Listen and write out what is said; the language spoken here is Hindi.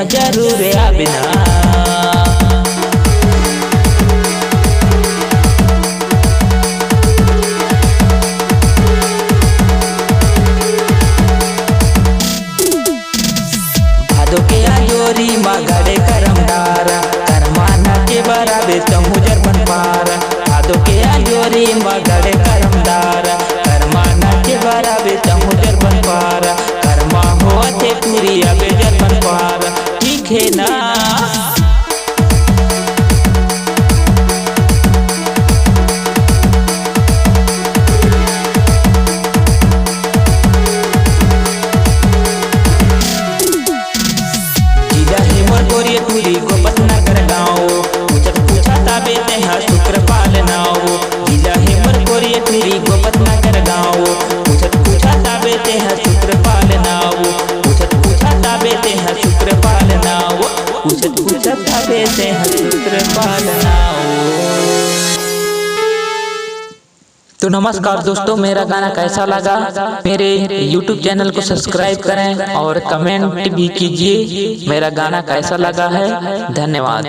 यहाँ जरूर आबना। के आजोरी मगड़े करमदारा करमाना के बराबे समुजर बन पारा। भादो के आजोरी मगड़े करमदारा करमाना के बराबे समुजर बन पारा। कर्मा हो थे पूरी अबेजर बन पारा। ठीक है ना। पूरी को पतना कर गाँव पूछत पूछा ताबे ते शुक्र पालनाओ। जिला हेमर कोरिए पूरी को पतना कर गाँव पूछत पूछा ताबे ते शुक्र पालनाओ। पूछत पूछा ताबे ते शुक्र पालनाओ। पूछत पूछा ताबे ते शुक्र पालनाओ। तो नमस्कार दोस्तों, मेरा गाना कैसा लगा मेरे YouTube चैनल को सब्सक्राइब करें और कमेंट भी कीजिए मेरा गाना कैसा लगा है। धन्यवाद।